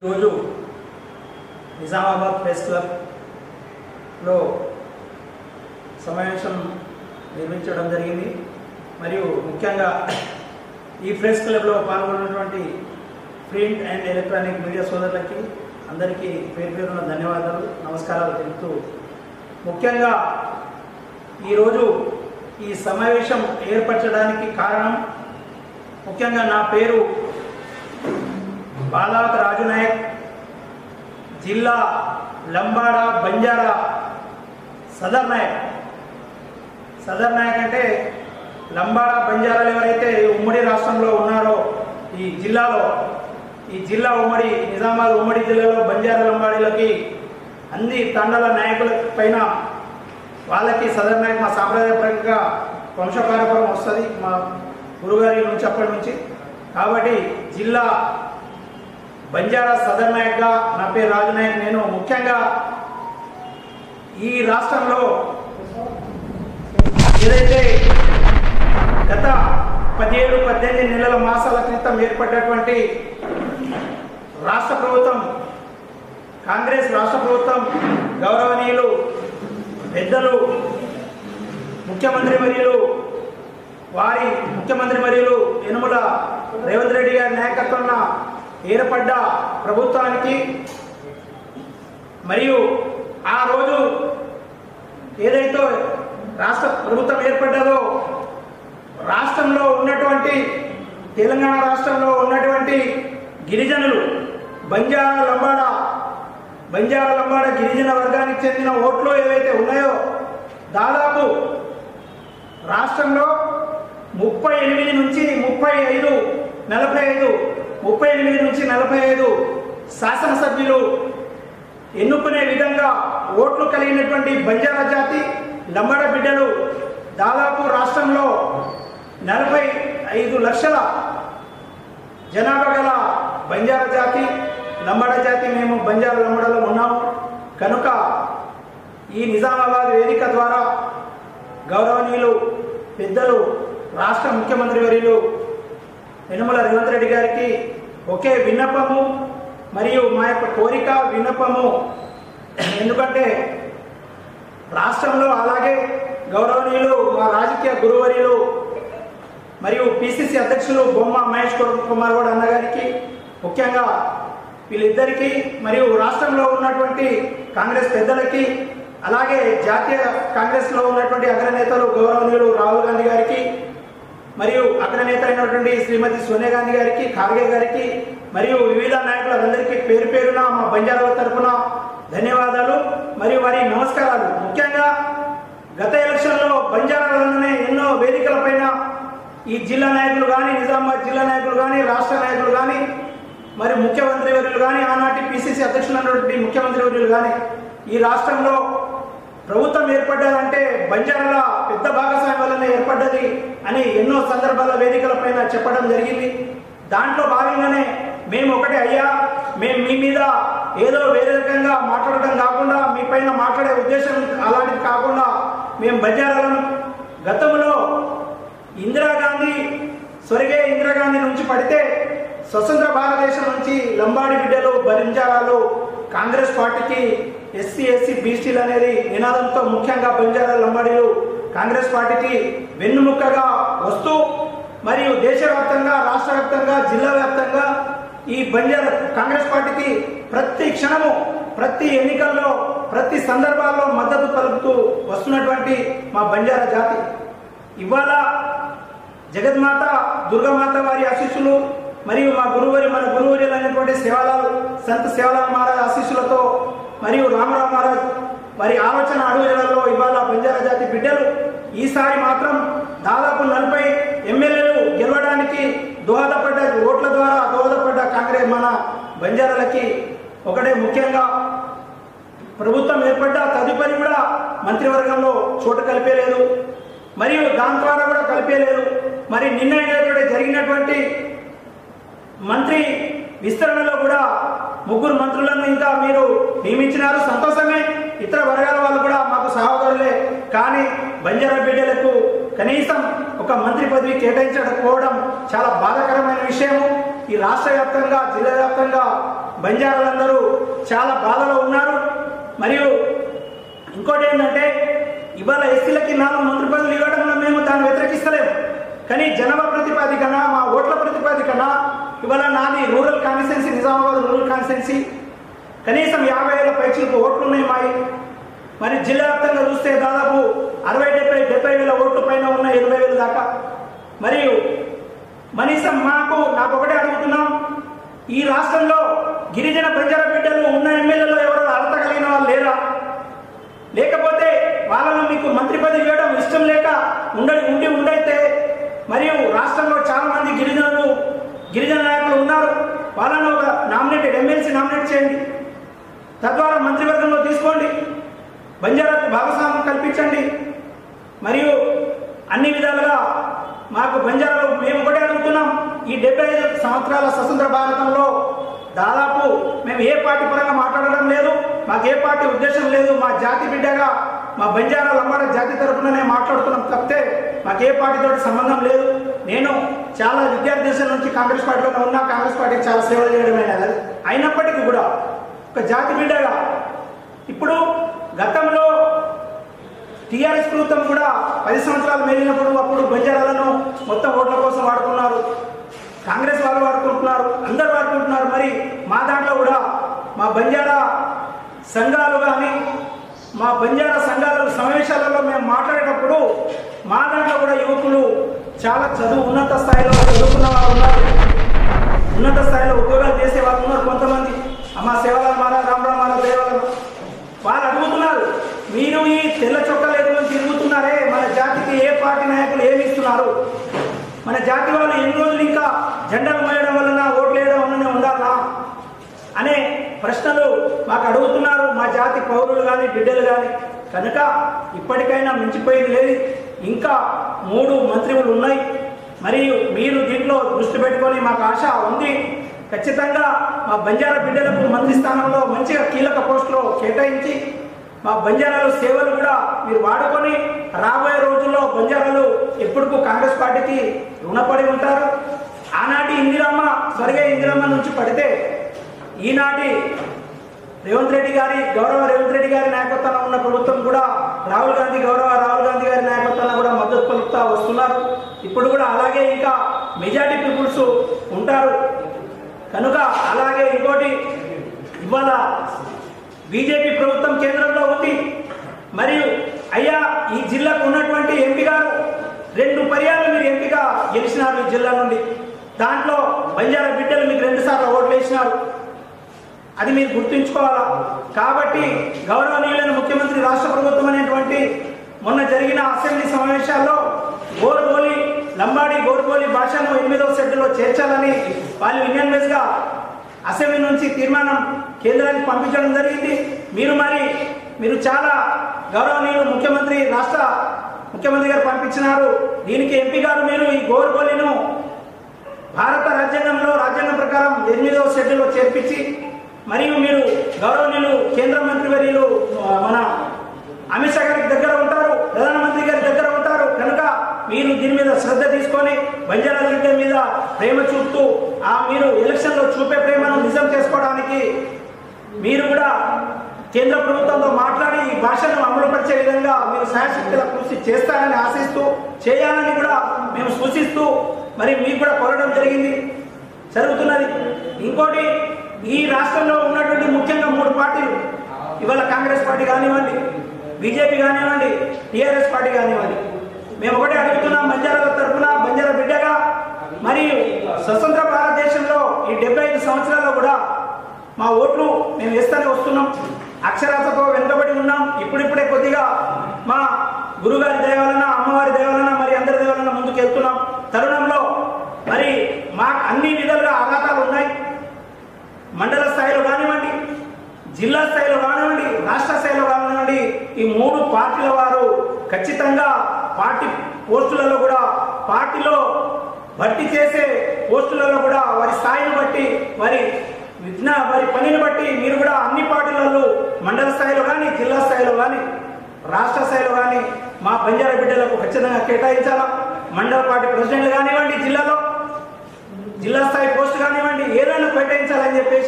రోజు నిజామాబాద్ ప్రెస్ క్లబ్లో సమావేశం నిర్వహించడం జరిగింది. మరియు ముఖ్యంగా ఈ ప్రెస్ క్లబ్లో పాల్గొన్నటువంటి ప్రింట్ అండ్ ఎలక్ట్రానిక్ మీడియా సోదరులకి అందరికీ పేరు పేరున ధన్యవాదాలు, నమస్కారాలు తెలుపుతూ ముఖ్యంగా ఈరోజు ఈ సమావేశం ఏర్పరచడానికి కారణం ముఖ్యంగా నా పేరు బాలావత్ రాజు నాయక్, జిల్లా లంబాడా బంజారా సదర్ నాయక్. సదర్ నాయక్ అంటే లంబాడా బంజారాలు ఎవరైతే ఉమ్మడి రాష్ట్రంలో ఉన్నారో ఈ జిల్లా ఉమ్మడి నిజామాబాద్ ఉమ్మడి జిల్లాలో బంజారా లంబాడీలకి అన్ని తండాల నాయకుల పైన వాళ్ళకి సదర్ నాయక్ మా సాంప్రదాయపరంగా వంశపారపరం వస్తుంది మా గురుగారి నుంచి అప్పటి నుంచి. కాబట్టి జిల్లా బంజారా సదర్ నాయక్గా నా పేరు రాజు నాయక్. నేను ముఖ్యంగా ఈ రాష్ట్రంలో ఏదైతే గత 17-18 నెలల మాసాల క్రితం ఏర్పడినటువంటి రాష్ట్ర ప్రభుత్వం, కాంగ్రెస్ రాష్ట్ర ప్రభుత్వం, గౌరవనీయులు పెద్దలు ముఖ్యమంత్రి వర్యులు యనుమల రేవంత్ రెడ్డి గారి నాయకత్వాన ఏర్పడ్డ ప్రభుత్వానికి మరియు ఆ రోజు ఏదైతే రాష్ట్ర ప్రభుత్వం ఏర్పడ్డదో రాష్ట్రంలో ఉన్నటువంటి తెలంగాణ రాష్ట్రంలో ఉన్నటువంటి గిరిజనులు బంజారా లంబాడ గిరిజన వర్గానికి చెందిన ఓట్లు ఏవైతే ఉన్నాయో దాదాపు రాష్ట్రంలో 38 నుంచి 45 శాసనసభ్యులు ఎన్నుకునే విధంగా ఓట్లు కలిగినటువంటి బంజారా జాతి లంబాడ బిడ్డలు దాదాపు రాష్ట్రంలో 45 లక్షల జనాభా గల బంజారా జాతి లంబాడ జాతి మేము బంజారా లంబాడలో ఉన్నాము. కనుక ఈ నిజామాబాద్ వేదిక ద్వారా గౌరవనీయులు పెద్దలు రాష్ట్ర ముఖ్యమంత్రి వర్యులు యనుమల రేవంత్ రెడ్డి గారికి ఒకే విన్నపము మరియు మా యొక్క కోరిక విన్నపము. ఎందుకంటే రాష్ట్రంలో అలాగే గౌరవనీయులు మా రాజకీయ గురువర్యులు మరియు పిసిసి అధ్యక్షులు బొమ్మ మహేష్ కుమార్ గౌడ్ అన్నగారికి ముఖ్యంగా వీళ్ళిద్దరికీ మరియు రాష్ట్రంలో ఉన్నటువంటి కాంగ్రెస్ పెద్దలకి అలాగే జాతీయ కాంగ్రెస్లో ఉన్నటువంటి అగ్రనేతలు గౌరవనీయులు రాహుల్ గాంధీ గారికి మరియు అగ్రనేత అయినటువంటి శ్రీమతి సోనియా గాంధీ గారికి, ఖార్గే గారికి మరియు వివిధ నాయకులందరికీ పేరు పేరున మా బంజారాల తరఫున ధన్యవాదాలు మరియు వారి నమస్కారాలు. ముఖ్యంగా గత ఎలక్షన్లో బంజారాలలోనే ఎన్నో వేదికలపైన ఈ జిల్లా నాయకులు కానీ, నిజామాబాద్ జిల్లా నాయకులు కానీ, రాష్ట్ర నాయకులు కానీ, మరి ముఖ్యమంత్రి వర్యులు కానీ, ఆనాటి పిసిసి అధ్యక్షులైనటువంటి ముఖ్యమంత్రి వర్యులు కానీ ఈ రాష్ట్రంలో ప్రభుత్వం ఏర్పడ్డదంటే బంజారాల పెద్ద భాగస్వామ్యం వల్లనే ఏర్పడ్డది అని ఎన్నో సందర్భాల వేదికలపైన చెప్పడం జరిగింది. దాంట్లో భాగంగానే మేము ఒకటే అయ్యా, మేము మీ మీద ఏదో వేరే రకంగా మాట్లాడటం కాకుండా, మీ పైన మాట్లాడే ఉద్దేశం అలాంటిది కాకుండా మేము బంజారాలను గతంలో స్వర్గీయ ఇందిరాగాంధీ నుంచి పడితే స్వతంత్ర భారతదేశం నుంచి లంబాడి బిడ్డలు బంజారాలు కాంగ్రెస్ పార్టీకి ఎస్సీ బీసీలు అనేది నినాదంతో ముఖ్యంగా బంజారా లంబాడీలు కాంగ్రెస్ పార్టీకి వెన్నుముక్కగా వస్తూ మరియు దేశవ్యాప్తంగా, రాష్ట్ర వ్యాప్తంగా, జిల్లా వ్యాప్తంగా ఈ బంజారా కాంగ్రెస్ పార్టీకి ప్రతి క్షణము, ప్రతి ఎన్నికల్లో, ప్రతి సందర్భాల్లో మద్దతు పలుకుతూ వస్తున్నటువంటి మా బంజారా జాతి ఇవాళ జగన్మాత దుర్గామాత వారి ఆశీస్సులు మరియు మన గురువులైనటువంటి సంత సేవాలాల్ మహారాజ్ ఆశీస్సులతో మరియు రామరావు మహారాజ్ వారి ఆలోచన అడుగులలో ఇవాళ బంజారా జాతి బిడ్డలు ఈసారి మాత్రం దాదాపు 40 ఎమ్మెల్యేలు గెలవడానికి ఓట్ల ద్వారా దోహదపడ్డ కాంగ్రెస్ మన బంజారాలకి ఒకటే ముఖ్యంగా ప్రభుత్వం ఏర్పడ్డ తదుపరి కూడా మంత్రివర్గంలో చోటు కలిపేలేదు మరియు దాని ద్వారా కూడా కలిపేలేదు. మరి నిన్న జరిగినటువంటి మంత్రి విస్తరణలో కూడా 3 మంత్రులను ఇంకా మీరు నియమించినారు, సంతోషమే. ఇతర వర్గాల వాళ్ళు కూడా మాకు సహోదరులే. కానీ బంజారా బిడ్డలకు కనీసం ఒక మంత్రి పదవి కేటాయించకపోవడం చాలా బాధాకరమైన విషయము. ఈ రాష్ట్ర వ్యాప్తంగా జిల్లా వ్యాప్తంగా బంజారాలందరూ చాలా బాధలో ఉన్నారు. మరియు ఇంకోటి ఏంటంటే ఇవాళ ఎస్సీలకి 4 మంత్రి పదవులు ఇవ్వడంలో మేము దాన్ని వ్యతిరేకిస్తలేము. కానీ జనాభా ప్రతిపాదికన మా ఓట్ల ప్రతిపాదికన ఇవాళ నాది rural constituency, Nizamabad rural constituency, కనీసం 50,000 పైచీలకు ఓట్లు ఉన్నాయి మాయి. మరి జిల్లా వ్యాప్తంగా చూస్తే దాదాపు 60-70,000 ఓట్ల పైన ఉన్న 80,000 దాకా. మరియు కనీసం నాకు ఒకటే అడుగుతున్నాం, ఈ రాష్ట్రంలో గిరిజన బంజారా బిడ్డలు ఉన్న ఎమ్మెల్యేలో ఎవరు అర్హత కలిగిన వాళ్ళు లేరా? లేకపోతే వాళ్ళను మీకు మంత్రి పదవి ఇవ్వడం ఇష్టం లేక ఉండైతే మరియు రాష్ట్రంలో చాలా మంది గిరిజన నాయకులు ఉన్నారు, వాళ్ళను ఒక ఎమ్మెల్సీ నామినేట్ చేయండి, తద్వారా మంత్రివర్గంలో తీసుకోండి, బంజారాకు భాగస్వామ్యం కల్పించండి. మరియు అన్ని విధాలుగా మాకు బంజారాలో మేము ఒకటే అడుగుతున్నాం, ఈ 75 సంవత్సరాల స్వతంత్ర భారతంలో దాదాపు మేము ఏ పార్టీ పరంగా మాట్లాడడం లేదు, మాకు ఏ పార్టీ ఉద్దేశం లేదు. మా జాతి బిడ్డగా మా బంజారా లంబాడ జాతి తరఫుననే మాట్లాడుతున్నాం తప్పితే మాకు ఏ పార్టీతో సంబంధం లేదు. నేను చాలా విద్యార్థి దశ నుంచి కాంగ్రెస్ పార్టీలో ఉన్నా, కాంగ్రెస్ పార్టీకి చాలా సేవలు చేయడమైనది. అయినప్పటికీ కూడా ఒక జాతి బిడ్డగా ఇప్పుడు గతంలో టీఆర్ఎస్ ప్రభుత్వం కూడా 10 సంవత్సరాలు మేలినప్పుడు అప్పుడు బంజారాలను మొత్తం ఓట్ల కోసం వాడుకున్నారు, కాంగ్రెస్ వాళ్ళు వాడుకుంటున్నారు, అందరు వాడుకుంటున్నారు. మరి మా దాంట్లో కూడా మా బంజారా సంఘాలు కానీ మా బంజారా సంఘాల సమావేశాలలో మేము మాట్లాడేటప్పుడు మా దాంట్లో కూడా యువకులు చాలా ఉన్నత స్థాయిలో చదువుకున్న వాళ్ళు ఉన్నారు, ఉన్నత స్థాయిలో ఉద్యోగాలు చేసే వాళ్ళు ఉన్నారు. కొంతమంది అమ్మ సేవల మారా రామరావు మారా దేవాలయం వాళ్ళు అడుగుతున్నారు, మీరు ఈ తెల్ల చొక్కాలు ఎదుగుని తిరుగుతున్నారే, మన జాతికి ఏ పార్టీ నాయకులు ఏమి ఇస్తున్నారు? మన జాతి వాళ్ళు ఎన్ని రోజులు ఇంకా జెండాలు మోయడం వలన ఓట్లు వేయడం వలన ఉండాలా అనే ప్రశ్నలు మాకు అడుగుతున్నారు మా జాతి పౌరులు కానీ బిడ్డలు కానీ. కనుక ఇప్పటికైనా మించిపోయింది లేదు, ఇంకా 3 మంత్రులు ఉన్నాయి. మరియు మీరు దీంట్లో దృష్టి పెట్టుకొని మాకు ఆశ ఉంది, ఖచ్చితంగా మా బంజారా బిడ్డలకు మంత్రి స్థానంలో మంచిగా కీలక పోస్టులో కేటాయించి మా బంజారాలు సేవలు కూడా మీరు వాడుకొని రాబోయే రోజుల్లో బంజారాలు ఎప్పటికూ కాంగ్రెస్ పార్టీకి రుణపడి ఉంటారు. ఆనాటి ఇందిరమ్మ స్వర్గీయ ఇందిరమ్మ నుంచి పడితే ఈనాటి రేవంత్ రెడ్డి గారి నాయకత్వంలో ఉన్న ప్రభుత్వం కూడా రాహుల్ గాంధీ గారి నాయకత్వంలో కూడా మద్దతు పలుకుతా వస్తున్నారు. ఇప్పుడు కూడా అలాగే ఇంకా మెజారిటీ పీపుల్స్ ఉంటారు. కనుక అలాగే ఇంకోటి, ఇవాళ బీజేపీ ప్రభుత్వం కేంద్రంలో ఉంది. మరియు అయ్యా ఈ జిల్లాకు ఉన్నటువంటి ఎంపీ గారు 2 పర్యాలు మీరు ఎంపీగా గెలిచినారు ఈ జిల్లా నుండి. దాంట్లో బంజారా బిడ్డలు మీకు 2 సార్లు ఓట్లు వేసినారు, అది మీరు గుర్తుంచుకోవాలా. కాబట్టి గౌరవనీయులైన ముఖ్యమంత్రి రాష్ట్ర ప్రభుత్వం అనేటువంటి మొన్న జరిగిన అసెంబ్లీ సమావేశాల్లో లంబాడి గోర్బోలి భాషను 8వ షెడ్యూల్లో చేర్చాలని వాళ్ళు యూనియన్బేస్గా అసెంబ్లీ నుంచి తీర్మానం కేంద్రానికి పంపించడం జరిగింది. మీరు చాలా గౌరవనీయులు రాష్ట్ర ముఖ్యమంత్రి గారు పంపించినారు. దీనికి ఎంపీ గారు మీరు ఈ గోర్బోలిను భారత రాజ్యాంగం ప్రకారం 8వ షెడ్యూల్లో చేర్పించి, మరియు మీరు గౌరవనీయులు కేంద్ర మంత్రి వర్యులు మన అమిత్ షా గారికి దగ్గర ఉంటారు, ప్రధానమంత్రి గారి దగ్గర ఉంటారు. కనుక మీరు దీని మీద శ్రద్ధ తీసుకొని బంజారా బిడ్డ మీద ప్రేమ చూపుతూ మీరు ఎలక్షన్లో చూపే ప్రేమను నిజం చేసుకోవడానికి మీరు కూడా కేంద్ర ప్రభుత్వంతో మాట్లాడి ఈ భాషను అమలుపరిచే విధంగా మీరు శాయశక్తుల కృషి చేస్తారని ఆశిస్తూ చేయాలని కూడా మేము సూచిస్తూ మరి మీకు కూడా కోరడం జరుగుతున్నది. ఇంకోటి, ఈ రాష్ట్రంలో ఉన్నటువంటి ముఖ్యంగా 3 పార్టీలు, ఇవాళ కాంగ్రెస్ పార్టీ కానివ్వండి, బీజేపీ కానివ్వండి, టీఆర్ఎస్ పార్టీ కానివ్వండి, మేము ఒకటే అడుగుతున్నాం బంజారాల తరఫున బంజారా బిడ్డగా. మరియు స్వతంత్ర భారతదేశంలో ఈ 75 సంవత్సరాల్లో కూడా మా ఓట్లు మేము వేస్తూనే వస్తున్నాం, అక్షరాస్యతతో వెనుకబడి ఉన్నాం. ఇప్పుడిప్పుడే కొద్దిగా మా గురుగారి దయ వలన, అమ్మవారి దయ వలన, మరి అందరి దయ వలన ముందుకు వెళ్తున్నాం తరుణంలో మరి మాకు అన్ని విధాలుగా ఆఘాతాలు ఉన్నాయి. మండల స్థాయిలో కానివ్వండి, జిల్లా స్థాయిలో కానివ్వండి, రాష్ట్ర స్థాయిలో కానివ్వండి, ఈ 3 పార్టీల వారు ఖచ్చితంగా పార్టీ పోస్టులలో కూడా పార్టీలో భర్తీ చేసే పోస్టులలో కూడా వారి స్థాయిని బట్టి వారి పనిని బట్టి మీరు కూడా అన్ని పార్టీలలో మండల స్థాయిలో కానీ, జిల్లా స్థాయిలో కానీ, రాష్ట్ర స్థాయిలో కానీ మా బంజారా బిడ్డలకు ఖచ్చితంగా కేటాయించాలా. మండల పార్టీ ప్రెసిడెంట్లు కానివ్వండి, జిల్లా స్థాయి పోస్టు కానివ్వండి, ఏదైనా కేటాయించాలని చెప్పేసి